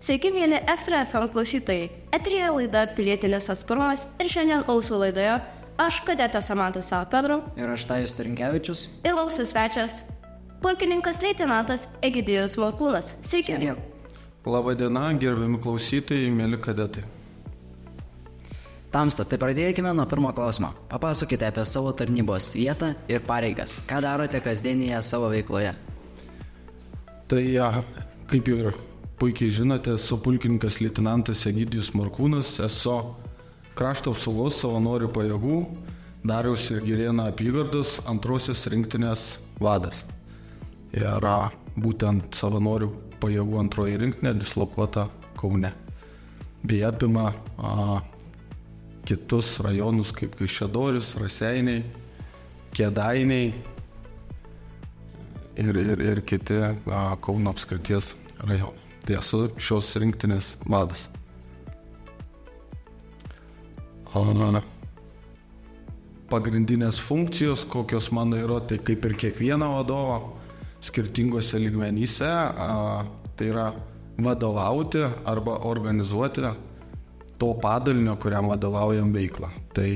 Sveiki, mėly Ekstra FM klausytojai. Eteryje laida Pilietinis atsparumas ir šiandien mūsų laidoje aš, kadetė Samanta Pedro. Ir aš Tajus Tarinkevičius. Ir mūsų svečias, pulkininkas leitenantas Egidijus Morkūnas. Sveiki. Labadiena, gerbiami klausytojai, mėly kadetai. Tamsta, tai pradėkime nuo pirmo klausimo. Papasakokite apie savo tarnybos vietą ir pareigas. Ką darote kasdienėje savo veikloje? Tai, kaip ir puikiai žinote, esu pulkininkas leitenantas Egidijus Morkūnas, esu krašto apsaugos savanorių pajėgų Dariaus ir Girėno apygardos 2 rinktinės vadas. Ir būtent savanorių pajėgų 2 rinktinė dislokuota Kaune. Bei apima kitus rajonus kaip Kaišiadorys, Raseiniai, Kėdainiai ir kiti Kauno apskrities rajonai. Tai esu šios rinktinės vadas. Pagrindinės funkcijos, kokios mano yra, tai kaip ir kiekvieno vadovo, skirtingose lygmenyse, tai yra vadovauti arba organizuoti to padalinio, kuriam vadovaujam veiklą. Tai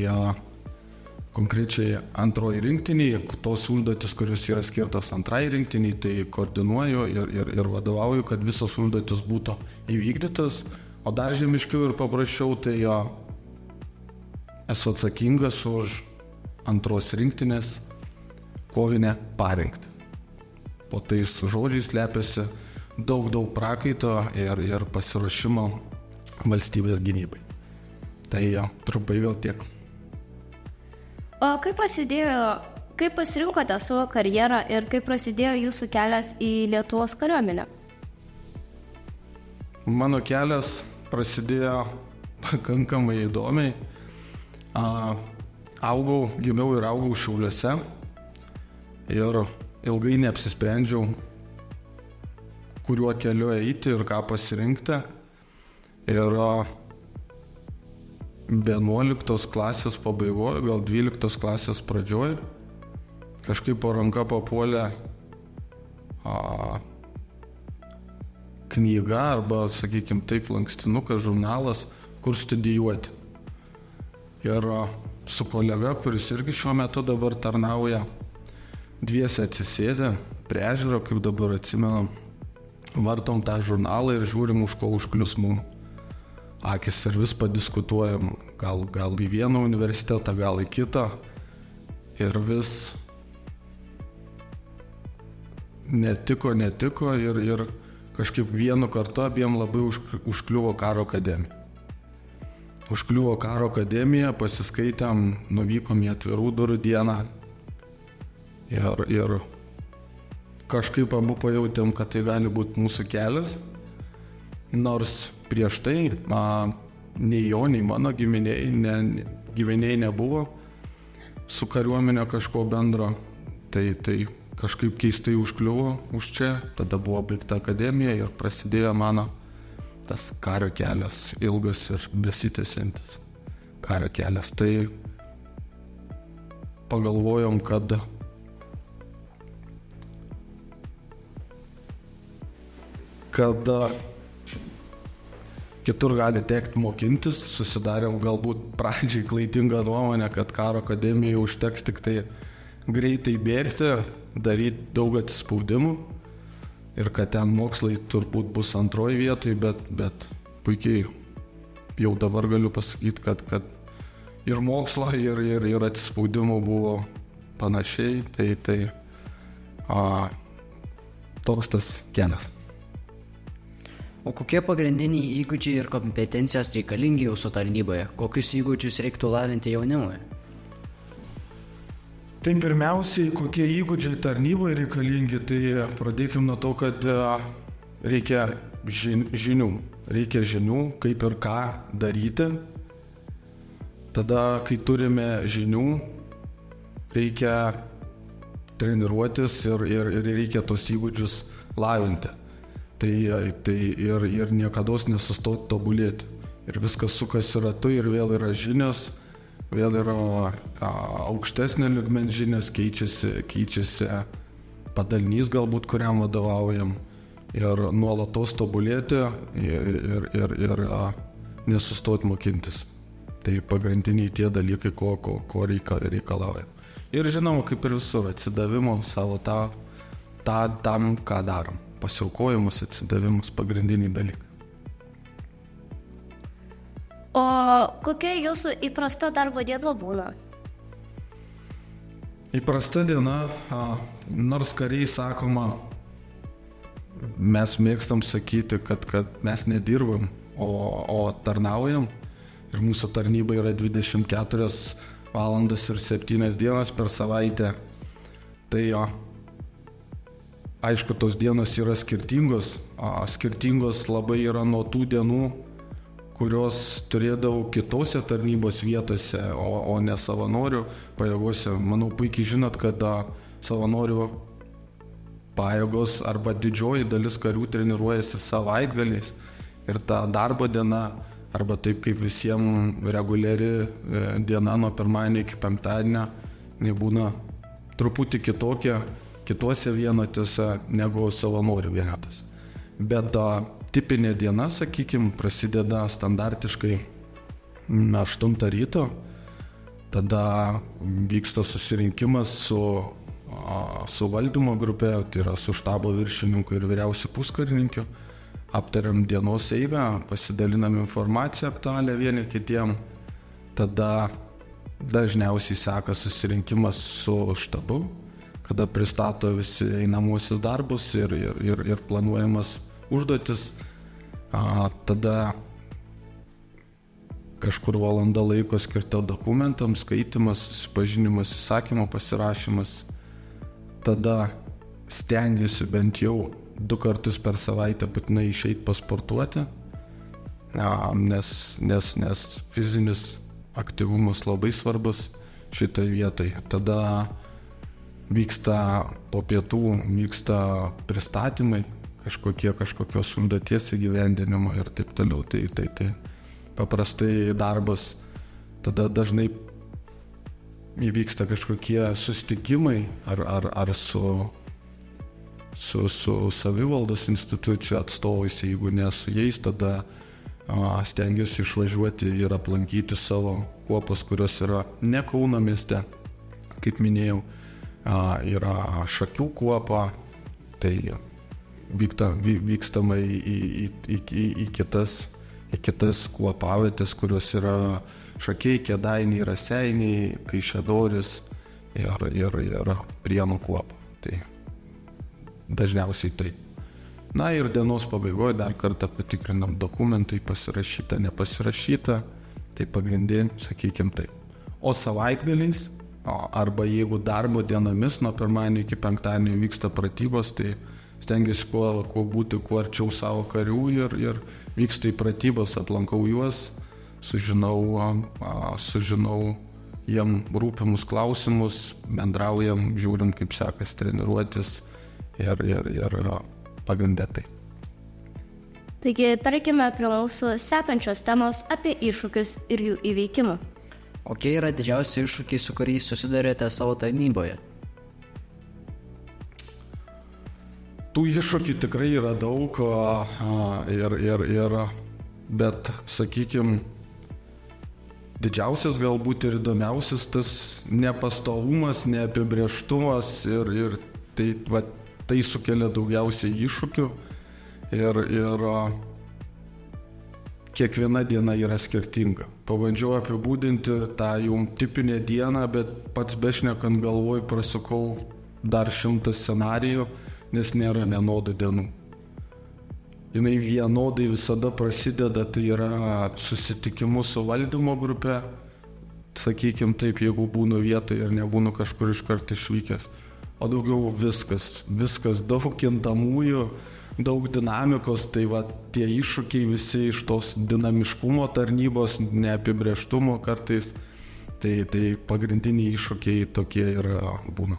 konkrečiai 2 rinktiniai, tos užduotis, kurios yra skirtos 2 rinktiniai, tai koordinuoju ir vadovauju, kad visos užduotis būtų įvykdytas, o dar žemiškiau ir paprasčiau, tai esu atsakingas už 2 rinktinės kovinę parengtį. Po tais žodžiais slepiasi daug prakaito ir pasiruošimo valstybės gynybai. Tai trumpai vėl tiek. O kaip pasirinkote savo karjerą ir kaip prasidėjo jūsų kelias į Lietuvos kariuomenę? Mano kelias prasidėjo pakankamai įdomiai. Gimiau ir augau Šiauliuose ir ilgai neapsisprendžiau, kuriuo keliu eiti ir ką pasirinkti. Ir 11 klasės pabaigoje, gal 12 klasės pradžioje, kažkaip po ranka papuolė knyga arba, sakykime taip, lankstinukas, žurnalas, kur studijuoti. Ir su kolega, kuris irgi šiuo metu dabar tarnauja, dviese atsisėdę prie ežero, kaip dabar atsimenam, vartom tą žurnalą ir žiūrim, už ko užklius mums akis ir vis padiskutuojam, gal į vieną universitetą, gal į kitą, ir vis netiko ir kažkaip vienu kartu abiem labai užkliuvo karo akademija. Užkliuvo karo akademiją, pasiskaitėm, nuvykom į atvirų durų dieną ir kažkaip abu pajautėm, kad tai gali būti mūsų kelias, nors prieš tai nei jo, nei mano giminiai nebuvo su kariuomenė kažko bendro, tai kažkaip keistai užkliuvo už čia, tada buvo baigta akademija ir prasidėjo mano tas kario kelias, ilgas ir besitęsiantis kario kelias. Tai pagalvojom, kad kitur gali tekti mokintis, susidarėm galbūt pradžiai klaidingą nuomonę, kad karo akademijoje užteks tik tai greitai bėgti, daryti daug atsispaudimų ir kad ten mokslai turbūt bus 2 vietoj, bet puikiai jau dabar galiu pasakyti, kad ir mokslo, ir atsispaudimų buvo panašiai, tai toks tas kelias. O kokie pagrindiniai įgūdžiai ir kompetencijos reikalingi jūsų tarnyboje? Kokius įgūdžius reiktų lavinti jaunimui? Tai pirmiausiai, kokie įgūdžiai tarnyboje reikalingi, tai pradėkime nuo to, kad reikia žinių. Reikia žinių, kaip ir ką daryti. Tada, kai turime žinių, reikia treniruotis ir reikia tos įgūdžius lavinti. Tai ir niekados nesustoti tobulėti. Ir viskas sukasi ratu ir vėl yra žinios, vėl yra aukštesnė lygmens žinios, keičiasi padalinys galbūt, kuriam vadovaujam. ir nuolatos tobulėti ir nesustoti mokintis. Tai pagrindiniai tie dalykai, ko reikalauja. Ir žinoma, kaip ir visur, atsidavimo savo tam, ką darom. Pasiaukojimus, atsidavimus, pagrindiniai dalykai. O kokia jūsų įprasta darbo diena būna? Įprasta diena, nors kariai sakoma, mes mėgstam sakyti, kad mes nedirbam, o tarnaujam. Ir mūsų tarnyba yra 24 valandas ir 7 dienas per savaitę. Tai aišku, tos dienos yra skirtingos. Skirtingos labai yra nuo tų dienų, kurios turėdavau kitose tarnybos vietose, o ne savanorių pajėgose. Manau, puikiai žinot, kad savanorių pajėgos arba didžioji dalis karių treniruojasi savaitgaliais ir ta darbo diena, arba taip kaip visiems reguliari diena nuo pirmadienio iki penktadienio, būna truputį kitokia kitose vienatose negu savanorių vienatose. Bet tipinė diena, sakykime, prasideda standartiškai 8 ryto, tada vyksta susirinkimas su valdymo grupė, tai yra su štabo viršininku ir vyriausiu puskarininkiu, aptariam dienos eigą, pasidalinam informaciją aktualią vieni kitiem, tada dažniausiai seka susirinkimas su štabu, kada pristato visi einamuosius darbus ir planuojamas užduotis, tada kažkur valanda laiko skirta dokumentams, skaitimas, susipažinimas, įsakymo pasirašymas, tada stengiuosi bent jau 2 kartus per savaitę būtinai išeiti pasportuoti, nes fizinis aktyvumas labai svarbus šitoj vietoj. Tada po pietų vyksta pristatymai, kažkokios užduoties įgyvendinimo ir taip toliau. Tai paprastai darbas, tada dažnai įvyksta kažkokie susitikimai ar su savivaldos institucijų atstovais, jeigu ne su jais, tada stengiuosi išvažiuoti ir aplankyti savo kuopas, kurios yra ne Kauno mieste, kaip minėjau, yra Šakių kuopa, tai vykstama į kitas kuopavietės, kurios yra Šakiai, Kėdainiai, Raseiniai, Kaišiadorys ir Prienų kuopa. Tai dažniausiai taip. Na ir dienos pabaigoje dar kartą patikrinam dokumentai, pasirašyta, nepasirašyta, tai pagrindinė, sakykime taip. O savaitgaliais, arba jeigu darbo dienomis nuo pirmadienio iki penktadienio vyksta pratybos, tai stengiuosi būti kuo arčiau savo karių ir vyksta į pratybas, aplankau juos, sužinau jiem rūpimus klausimus, bendraujam, žiūrim, kaip sekasi treniruotis ir pagrindė tai. Taigi, tarkime prie mūsų sekančios temos apie iššūkius ir jų įveikimą. Kokie yra didžiausi iššūkiai, su kuriais susidurėte savo tarnyboje? Tų iššūkių tikrai yra daug, bet, sakykime, didžiausias galbūt ir įdomiausias tas nepastovumas, neapibrėžtumas ir tai sukelia daugiausiai iššūkių ir kiekviena diena yra skirtinga. Pabandžiau apibūdinti tą jum tipinę dieną, bet pats bešnekant galvoj prasukau dar 100 scenarijų, nes nėra vienodų dienų. Jinai vienodai visada prasideda, tai yra susitikimu su valdymo grupe, sakykime taip, jeigu būnu vietoje ir nebūnu kažkur iškart išvykęs. O daugiau viskas daug kintamųjų, daug dinamikos, tai tie iššūkiai visi iš tos dinamiškumo tarnybos, neapibrėžtumo kartais, tai pagrindiniai iššūkiai tokie ir būna.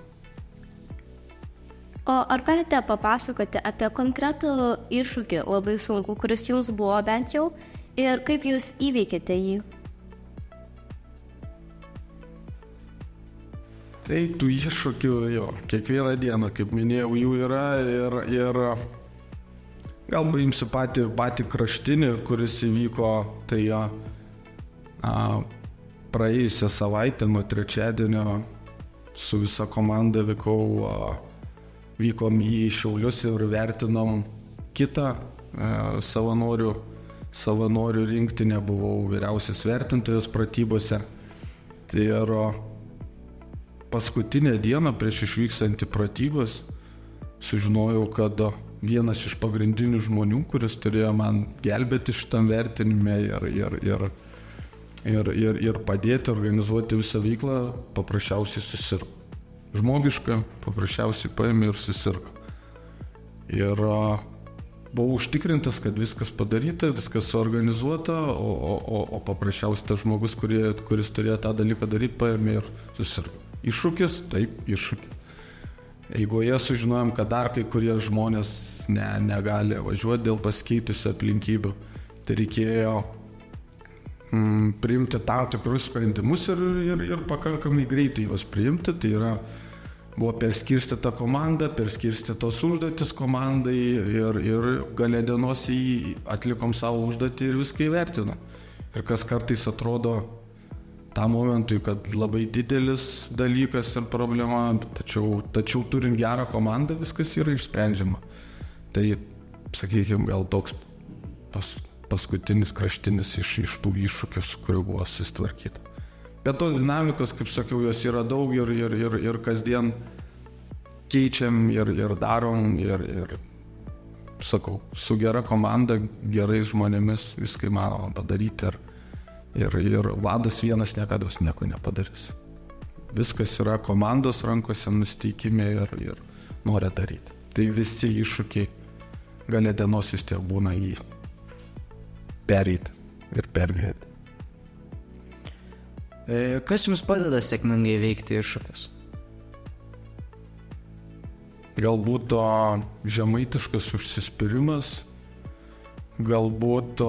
O ar galite papasakoti apie konkretų iššūkį labai sunku, kuris jums buvo bent jau, ir kaip jūs įveikėte jį? Tai tų iššūkių, kiekvieną dieną, kaip minėjau, jų yra ir Gal paimsiu patį kraštinį, kuris įvyko, tai praėjusią savaitę nuo trečiadienio su visa komanda vykom į Šiaulius ir vertinom kitą savanorių rinktinę, buvau vyriausias vertintojas pratybose. Tai ir paskutinę dieną prieš išvykstant į pratybas sužinojau, kad vienas iš pagrindinių žmonių, kuris turėjo man gelbėti šitam vertinime ir padėti organizuoti visą veiklą, paprasčiausiai susirgo. Žmogiška, paprasčiausiai paėmė ir susirgo. Ir buvau užtikrintas, kad viskas padaryta, viskas suorganizuota, o paprasčiausiai tas žmogus, kuris turėjo tą dalyką daryti, paėmė ir susirgo. Iššūkis? Taip, iššūkis. Eigoje sužinojom, kad dar kai kurie žmonės negali važiuoti dėl pasikeitusių aplinkybių. Tai reikėjo priimti tam tikrus sprendimus ir pakankamai greitai juos priimti. Tai buvo perskirstyta komanda, perskirstytos užduotis komandai ir gale dienos atlikom savo užduotį ir viską įvertino. Ir kas kartais atrodo tam momentui, kad labai didelis dalykas ir problema, tačiau turint gerą komandą, viskas yra išsprendžiama. Tai, sakykime, gal toks paskutinis kraštinis iš tų iššūkių, su kuriuo buvo susitvarkyta. Bet tos dinamikos, kaip sakiau, jos yra daug ir kasdien keičiam ir darom ir sakau, su gera komanda, gerais žmonėmis viską įmanoma padaryti ir vadas vienas niekada nieko nepadarys. Viskas yra komandos rankose, nusiteikime ir nori daryti. Tai visi iššūkiai gale dienos vis tiek būna jį pereiti ir pergalėti. Kas jums padeda sėkmingai veikti iššūkius? Galbūt žemaitiškas užsispyrimas, galbūt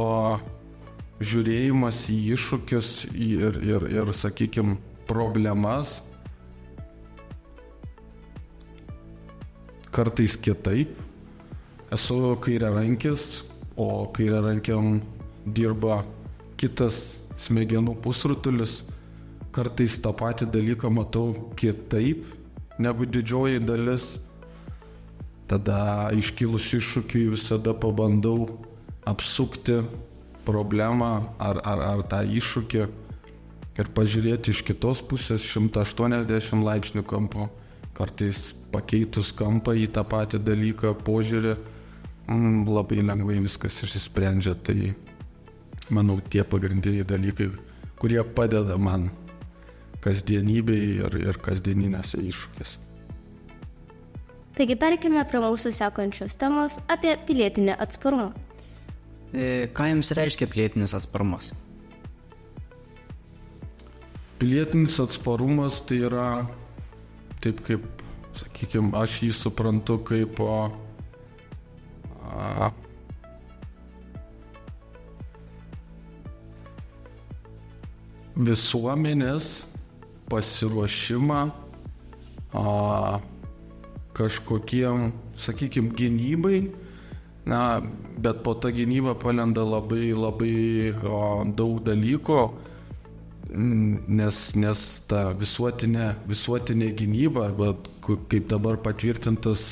žiūrėjimas į iššūkius ir sakykime, problemas kartais kitaip. Esu kairiarankis, o kairiarankiam dirba kitas smegenų pusrutulis. Kartais tą patį dalyką matau kitaip negu didžioji dalis. Tada iškilus iššūkiui visada pabandau apsukti problemą ar tą iššūkį ir pažiūrėti iš kitos pusės 180 laipsnių kampu. Kartais pakeitus kampą į tą patį dalyką, požiūrį, labai lengvai viskas išsisprendžia. Tai, manau, tie pagrindiniai dalykai, kurie padeda man kasdienybėje ir kasdieninėse iššūkėse. Taigi perkime prie mūsų sekančios temos apie pilietinį atsparumą. Ką jums reiškia pilietinis atsparumas? Pilietinis atsparumas tai yra, taip kaip, sakykime, aš jį suprantu kaip visuomenės pasiruošimą kažkokiem, sakykime, gynybai, bet po tą gynybą palenda labai daug dalykų, nes ta visuotinė gynyba, arba kaip dabar patvirtintas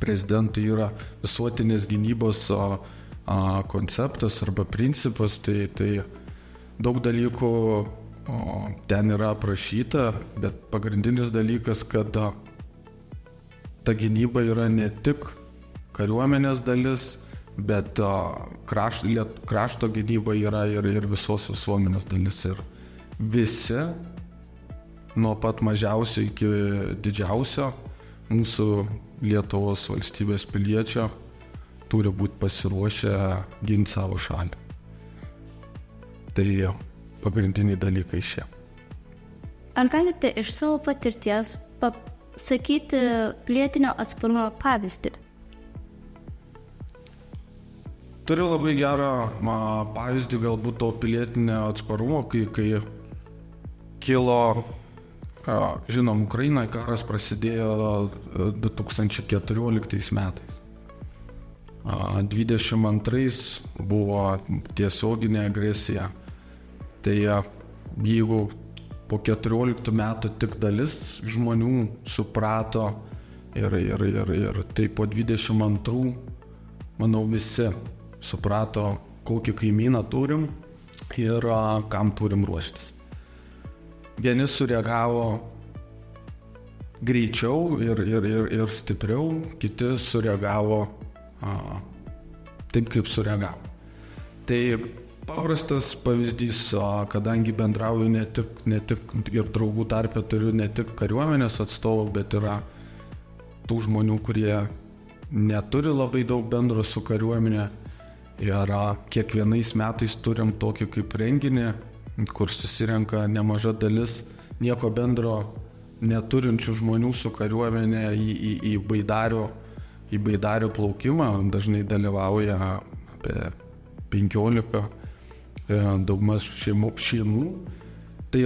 prezidentui yra visuotinės gynybos konceptas arba principas, tai daug dalykų ten yra aprašyta, bet pagrindinis dalykas, kad ta gynyba yra ne tik kariuomenės dalis, bet krašto gynyba yra ir visos visuomenės dalis. Ir visi, nuo pat mažiausio iki didžiausio mūsų Lietuvos valstybės piliečio, turi būti pasiruošę ginti savo šalį. Tai pagrindiniai dalykai šie. Ar galite iš savo patirties pasakyti pilietinio atsparumo pavyzdį? Turiu labai gerą pavyzdį galbūt to pilietinio atsparumo, kai kilo, žinom, Ukrainoje karas prasidėjo 2014 metais. 22 buvo tiesioginė agresija. Tai jeigu po 14 metų tik dalis žmonių suprato ir tai po 22, manau, visi suprato, kokį kaimyną turim ir kam turim ruoštis. Vieni sureagavo greičiau ir stipriau, kiti sureagavo taip, kaip sureagavo. Tai paprastas pavyzdys, kadangi bendrauju ne tik ir draugų tarpe turiu ne tik kariuomenės atstovų, bet yra tų žmonių, kurie neturi labai daug bendro su kariuomenė. Ir kiekvienais metais turim tokį kaip renginį, kur susirenka nemaža dalis nieko bendro neturinčių žmonių su kariuomenė į baidario plaukimą. Dažnai dalyvauja apie 15 daugmaž šeimų. Tai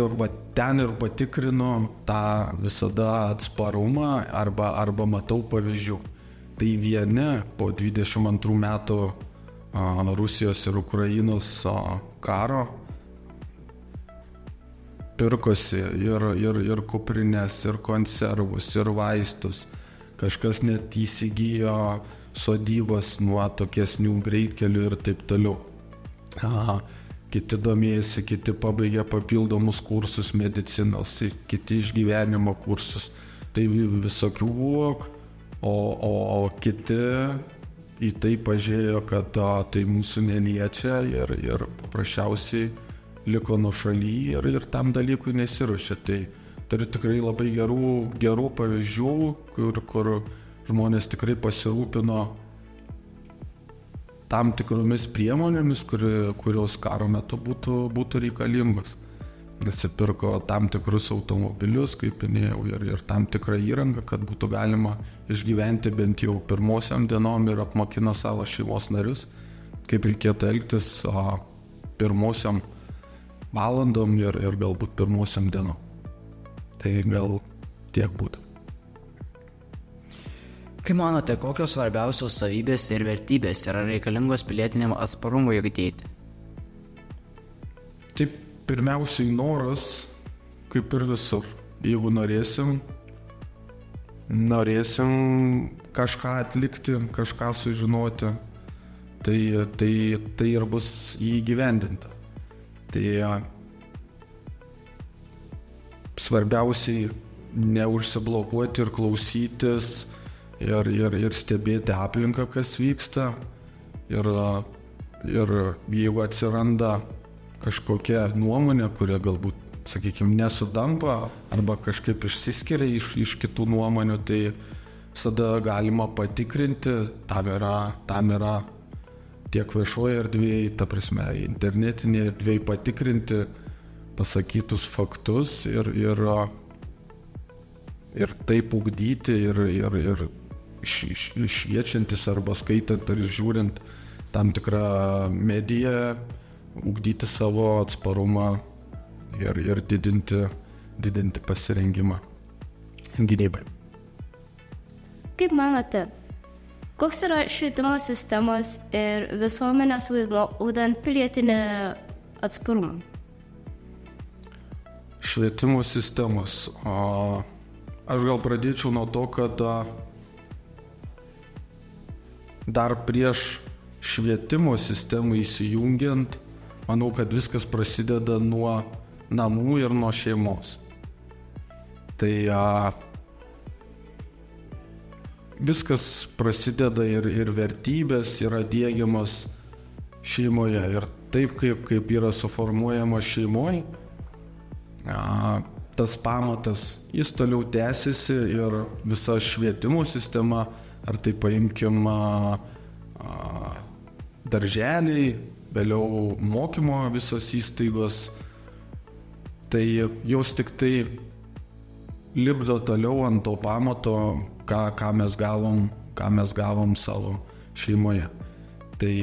ten ir patikrinu tą visada atsparumą arba matau pavyzdžių. Tai vieni po 22 metų Rusijos ir Ukrainos karo pirkosi ir kuprinės, ir konservus, ir vaistus. Kažkas net įsigijo sodybas nuo tokesnių greitkelių ir taip toliau. Kiti domėjasi, kiti pabaigė papildomus kursus medicinos, kiti išgyvenimo kursus. Tai visokių buvo, o kiti į tai pažiūrėjo, kad tai mūsų neliečia ir paprasčiausiai liko nuošaly ir tam dalykui nesiruošė. Tai turiu tikrai labai gerų pavyzdžių, kur žmonės tikrai pasirūpino tam tikromis priemonėmis, kurios karo metu būtų reikalingos. Nusipirko tam tikrus automobilius, kaip minėjau, ir tam tikrą įrangą, kad būtų galima išgyventi bent jau pirmosiam dienom ir apmokino savo šeimos narius, kaip reikėtų elgtis pirmosiam valandom ir galbūt pirmosiam dienom. Tai gal tiek būtų. Kaip manote, kokios svarbiausios savybės ir vertybės yra reikalingos pilietiniam atsparumui ugdyti? Taip, pirmiausiai noras, kaip ir visur. Jeigu norėsim kažką atlikti, kažką sužinoti, tai ir bus įgyvendinta. Tai svarbiausiai neužsiblokuoti ir klausytis ir stebėti aplinką, kas vyksta. Ir jeigu atsiranda kažkokia nuomonė, kuria galbūt, sakykime, nesudampa arba kažkaip išsiskiria iš kitų nuomonių, tai visada galima patikrinti, tam yra tiek viešoje erdvėje, ta prasme, internetinėje erdvėje patikrinti pasakytus faktus ir taip ugdyti ir šviečiantis arba skaitant ar žiūrint tam tikrą mediją, ugdyti savo atsparumą ir didinti pasirengimą gynybai. Kaip manote, koks yra švietimo sistemos ir visuomenės vaidmuo ugdant pilietinį atsparumą? Švietimo sistemos. Aš gal pradėčiau nuo to, kad dar prieš švietimo sistemą įsijungiant, manau, kad viskas prasideda nuo namų ir nuo šeimos. Tai viskas prasideda ir vertybės yra diegiamas šeimoje. Ir taip, kaip yra suformuojama šeimoje, tas pamatas, jis toliau tęsiasi ir visa švietimo sistema, ar tai paimkim darželiai, vėliau mokymo visos įstaigos, tai jos tik tai lipdo toliau ant to pamato, ką mes gavom savo šeimoje. Tai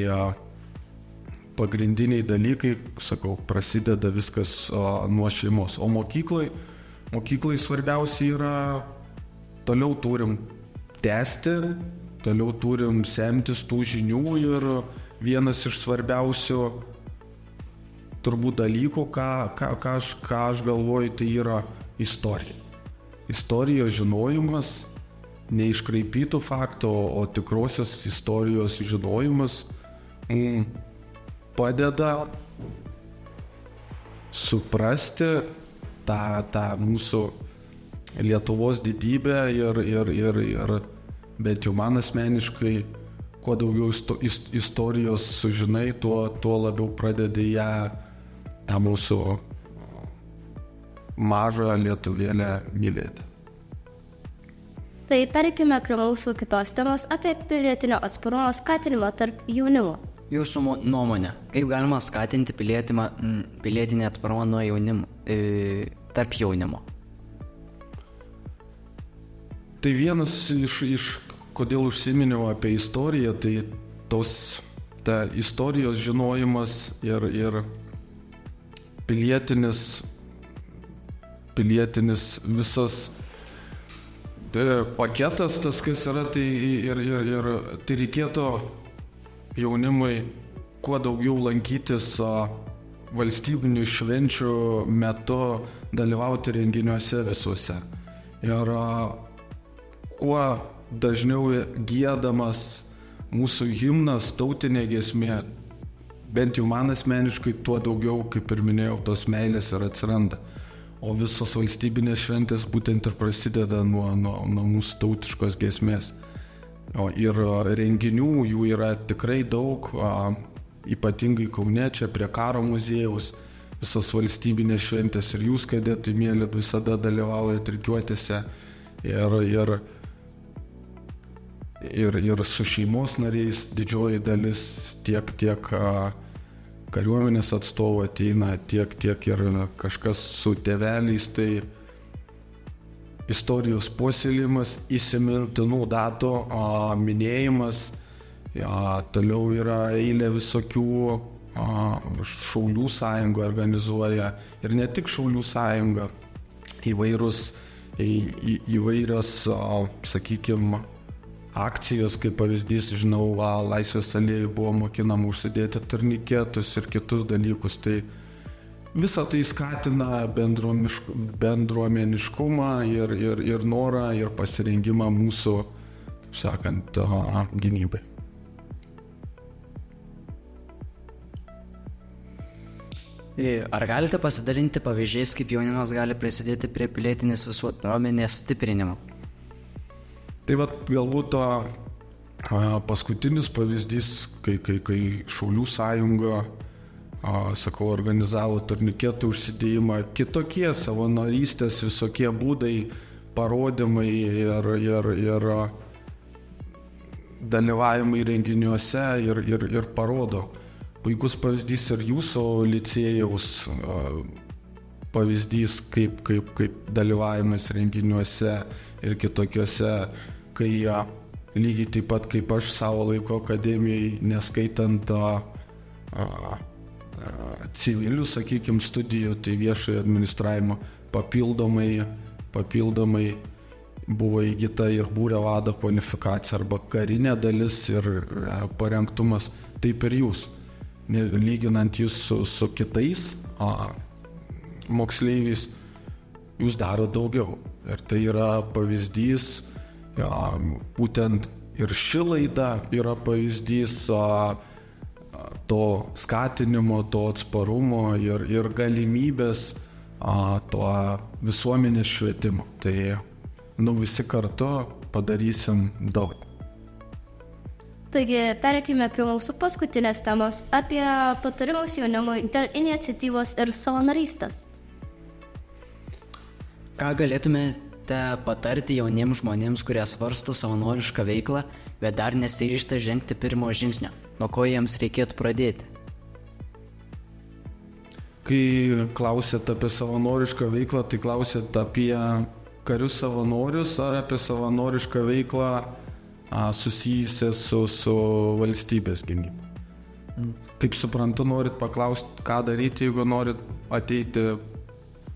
pagrindiniai dalykai, sakau, prasideda viskas nuo šeimos. O mokyklai svarbiausia yra, toliau turim tęsti toliau turim semtis tų žinių ir vienas iš svarbiausių turbūt dalykų, ką aš galvoju, tai yra istorija. Istorijos žinojimas, neiškraipytų faktų, o tikrosios istorijos žinojimas padeda suprasti tą mūsų Lietuvos didybę ir bent jau man asmeniškai, kuo daugiau istorijos sužinai, tuo labiau pradedi ją, tą mūsų mažą lietuvėlę mylėti. Tai perkime prie mūsų kitos temos apie pilietinio atsparumo skatinimą tarp jaunimo. Jūsų nuomonė, kaip galima skatinti pilietinį atsparumą nuo jaunimo, tarp jaunimo? Tai vienas iš kodėl užsiminiau apie istoriją, tai ta istorijos žinojimas ir pilietinis visas paketas, tas kas yra, tai ir tai reikėtų jaunimui kuo daugiau lankytis valstybinių švenčių metu, dalyvauti renginiuose visuose. Ir kuo dažniau giedamas mūsų himnas, tautinė giesmė, bent jau man asmeniškai, tuo daugiau, kaip ir minėjau, tos meilės ir atsiranda. O visos valstybinės šventės būtent ir prasideda nuo mūsų tautiškos giesmės. Ir renginių jų yra tikrai daug, ypatingai Kaune, čia prie Karo muziejaus, visos valstybinės šventės ir jūs, kadetai mėly, visada dalyvaujate rikiuotėse ir su šeimos nariais didžioji dalis tiek kariuomenės atstovų ateina, tiek ir kažkas su tėveliais, tai istorijos puoselėjimas, įsimintinų datų minėjimas, toliau yra eilė visokių Šaulių sąjunga organizuoja ir ne tik Šaulių sąjunga, įvairios, sakykime, akcijos, kaip pavyzdys, žinau, Laisvės alėjai buvo mokinama užsidėti turniketus ir kitus dalykus. Tai visa tai skatina bendruomeniškumą ir norą ir pasirengimą mūsų, kaip sakant, gynybai. Ar galite pasidalinti pavyzdžiais, kaip jaunimas gali prisidėti prie pilietinės visuomenės stiprinimo? Tai galbūt paskutinis pavyzdys, kai Šaulių sąjunga, organizavo turniketų užsidėjimą, kitokie savanorystės, visokie būdai, parodymai ir dalyvavimai renginiuose ir parodo. Puikus pavyzdys ir jūsų licėjaus pavyzdys, kaip dalyvavimas renginiuose ir kitokiuose, kai lygiai taip pat kaip aš savo laiko akademijai, neskaitant civilių, sakykime, studijų, tai viešojo administravimo papildomai buvo įgyta ir būrio vado kvalifikacija arba karinė dalis ir parengtumas, taip ir jūs. Lyginant jūs su kitais moksleiviais, jūs daro daugiau. Ir tai yra pavyzdys, būtent ir ši laida yra pavyzdys to skatinimo, to atsparumo ir galimybės to visuomenės švietimo. Tai visi kartu padarysim daug. Taigi, pereikime prie mūsų paskutinės temos apie patarimus jaunimui dėl iniciatyvos ir savanorystės. Ką galėtumėte patarti jauniems žmonėms, kurie svarsto savanorišką veiklą, bet dar nesiryžta žengti pirmo žingsnio? Nuo ko jiems reikėtų pradėti? Kai klausėt apie savanorišką veiklą, tai klausėt apie karius savanorius ar apie savanorišką veiklą susijusią su valstybės gynyba. Kaip suprantu, norit paklausti, ką daryti, jeigu norit ateiti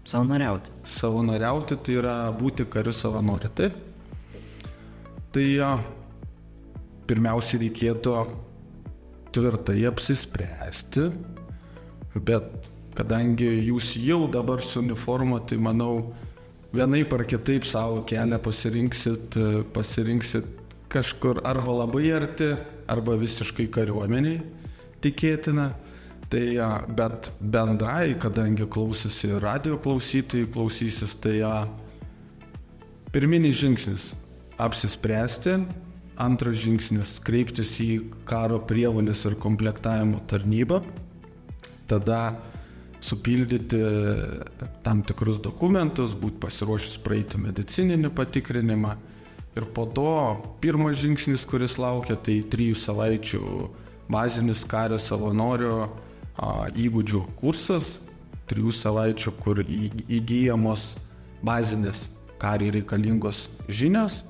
savanoriauti. Savanoriauti, tai yra būti kariu savanoriu, taip? Tai pirmiausia reikėtų tvirtai apsispręsti, bet kadangi jūs jau dabar su uniforma, tai manau, vienaip ar kitaip savo kelią pasirinksit kažkur arba labai arti, arba visiškai kariuomeniai tikėtina. Tai, bet bendrai, kadangi klausysi radio klausytojai, klausysis, tai pirminis žingsnis – apsispręsti, antras žingsnis – kreiptis į karo prievolės ir komplektavimo tarnybą, tada supildyti tam tikrus dokumentus, būti pasiruošus praeiti medicininį patikrinimą ir po to pirmas žingsnis, kuris laukia, tai 3 savaičių bazinis kario savanorio įgūdžių kursas, 3 savaičių, kur įgyjamos bazinės kariai reikalingos žinios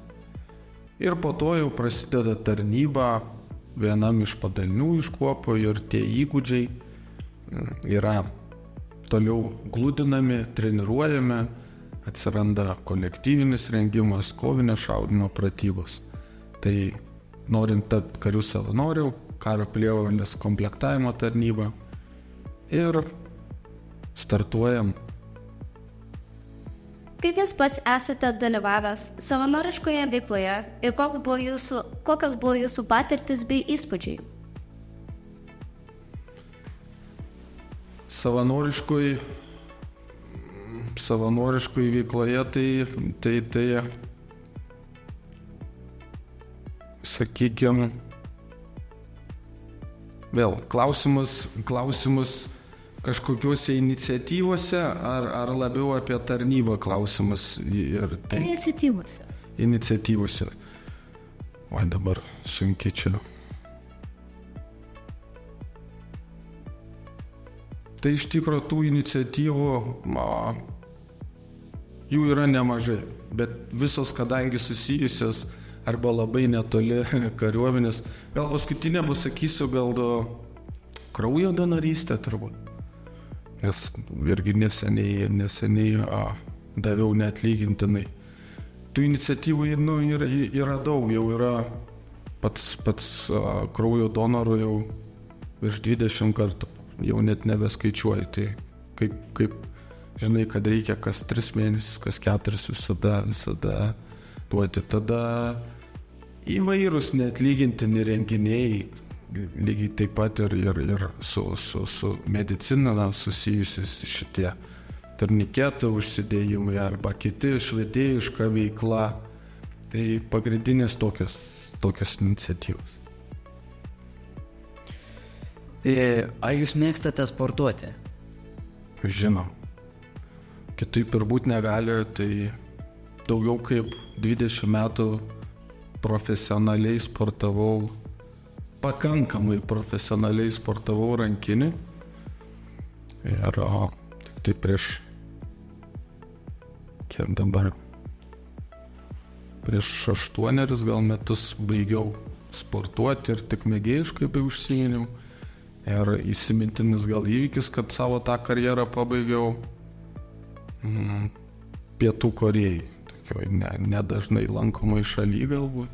ir po to jau prasideda tarnyba vienam iš padalinių iš kuopų ir tie įgūdžiai yra toliau glūdinami, treniruojami, atsiranda kolektyvinis rengimas, kovinio šaudymo pratybos. Tai norint tapti karių savanorių, karo prievolės komplektavimo tarnybą ir startuojam. Kaip jūs pats esate dalyvavęs savanoriškoje veikloje ir kokios buvo jūsų patirtis bei įspūdžiai? Savanoriškoje veikloje tai sakykime, vėl klausimus kažkokiuose iniciatyvose ar labiau apie tarnybą klausimas ir tai. Iniciatyvose. O dabar sunkiai čia. Tai iš tikrųjų tų iniciatyvų jų yra nemažai, bet visos kadangi susijusios arba labai netoli kariuomenės. Gal paskutinę pasakysiu, gal kraujo donorystę turbūt. Nes irgi neseniai daviau neatlygintinai. Tų iniciatyvų yra daug, jau yra pats kraujo donorų jau virš 20 kartų. Jau net nebeskaičiuoju, tai kaip žinai, kad reikia kas 3 mėnesius, kas 4 visada duoti. Tada įvairūs neatlygintini renginiai, lygiai taip pat ir su medicina susijusis šitie turniketų užsidėjimai arba kiti švietėjiška veikla. Tai pagrindinės tokios iniciatyvos. Ar jūs mėgstate sportuoti? Žinom. Kitaip ir būt negali, tai daugiau kaip 20 metų profesionaliai sportavau, pakankamai profesionaliai sportavau rankinį. Ir tik tai prieš, kiek dabar, prieš 8 gal metus baigiau sportuoti ir tik mėgėjiškai užsiėmiau. Ir įsimintinis gal įvykis, kad savo tą karjerą pabaigiau Pietų Korėjai, tokioj nedažnai lankomai šaly galbūt.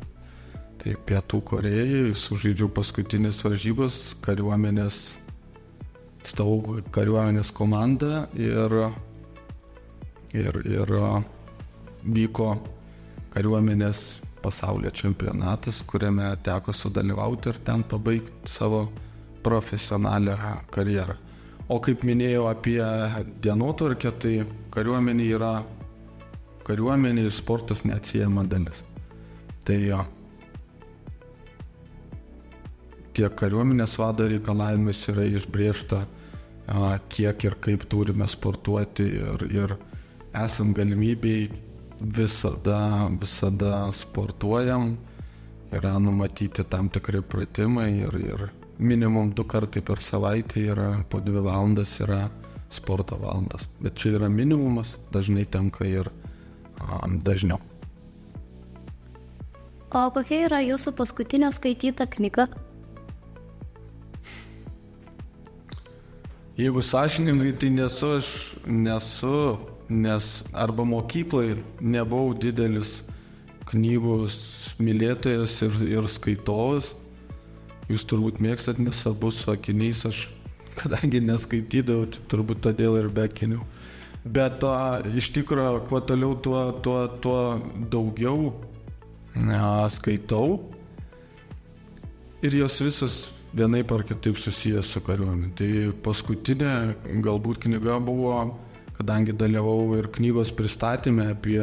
Tai Pietų Korėjai sužaidžiau paskutinės varžybos kariuomenės komandą ir vyko kariuomenės pasaulio čempionatas, kuriame teko sudalyvauti ir ten pabaigti savo profesionalią karjerą. O kaip minėjau apie dienotvarkę, tai kariuomenė ir sportas neatsiejama dalis. Tai tiek kariuomenės vado reikalavimas yra išbrėžta, kiek ir kaip turime sportuoti ir esant galimybei visada sportuojam, yra numatyti tam tikri pratimai ir minimum 2 kartai per savaitę yra po 2 valandas yra sporto valandas. Bet čia yra minimumas, dažnai tenka ir dažniau. O kokia yra jūsų paskutinė skaityta knyga? Jeigu sąžiningai, tai nesu, nes arba mokyklai nebuvau didelis knygos mylėtojas ir skaitovas. Jūs turbūt mėgstat, nes abu su akiniais, aš kadangi neskaitydavau, turbūt todėl ir be akinių. Bet iš tikrųjų, kuo toliau, tuo daugiau skaitau. Ir jos visas vienaip ar kitaip susijęs su kariuomenė. Tai paskutinė galbūt knyga buvo, kadangi dalyvavau ir knygos pristatyme apie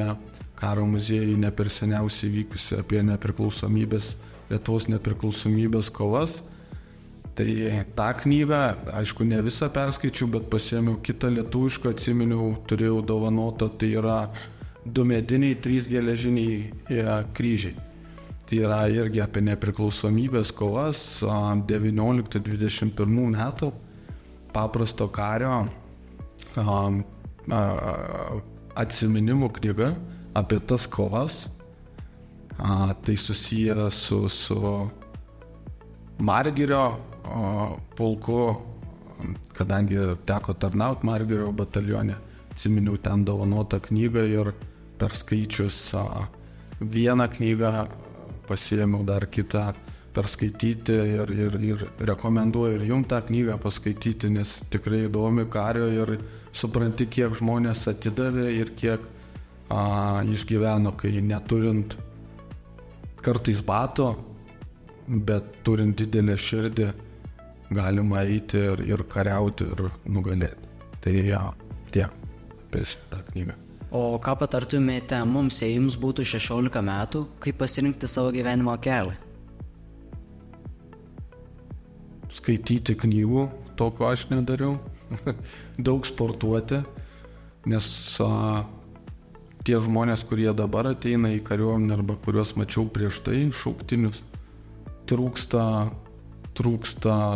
karo muziejų ne per seniausiai vykusi, apie Lietuvos nepriklausomybės kovas. Tai tą knygą, aišku, ne visą perskaičiau, bet pasiėmiau kitą lietuvišką, atsiminiau, turėjau dovanotą, tai yra 2 mediniai, 3 geležiniai kryžiai. Tai yra irgi apie nepriklausomybės kovas 19-21 metų paprasto kario atsiminimų knyga apie tas kovas. Tai susiję su Margirio pulku, kadangi teko tarnauti Margirio batalione, atsiminiau ten dovanotą knygą ir perskaičius vieną knygą pasiėmiau dar kitą perskaityti ir rekomenduoju ir jums tą knygą paskaityti, nes tikrai įdomi kario ir supranti, kiek žmonės atidavė ir kiek išgyveno, kai neturint kartais bato, bet turint didelę širdį galima eiti ir kariauti ir nugalėti. Tai tiek apie šitą knygą. O ką patartumėte mums, jei jums būtų 16 metų, kaip pasirinkti savo gyvenimo kelią? Skaityti knygų, to, ko aš nedariau. Daug sportuoti, nes tie žmonės, kurie dabar ateina į kariuomenę arba kuriuos mačiau prieš tai, šauktinius, trūksta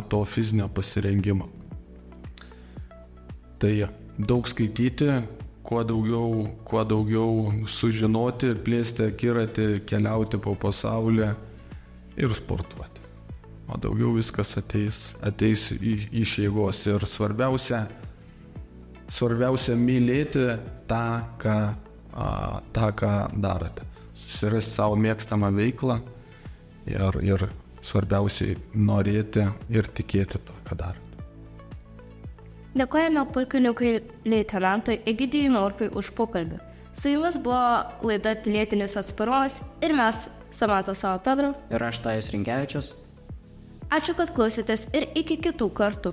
to fizinio pasirengimo. Tai daug skaityti, kuo daugiau sužinoti, plėsti akiratį, keliauti po pasaulį ir sportuoti. O daugiau viskas ateis iš jėgos. Ir svarbiausia mylėti tą, ką darote. Susirasti savo mėgstamą veiklą ir svarbiausiai norėti ir tikėti to, ką darote. Dėkojame pulkininkui leitenantui Egidijui Norkui už pokalbį. Su jumis buvo laida Pilietinis atsparumas ir mes, Samanta Savo Pedro Ir aš Tajus Rinkevičius. Ačiū, kad klausėtės ir iki kitų kartų.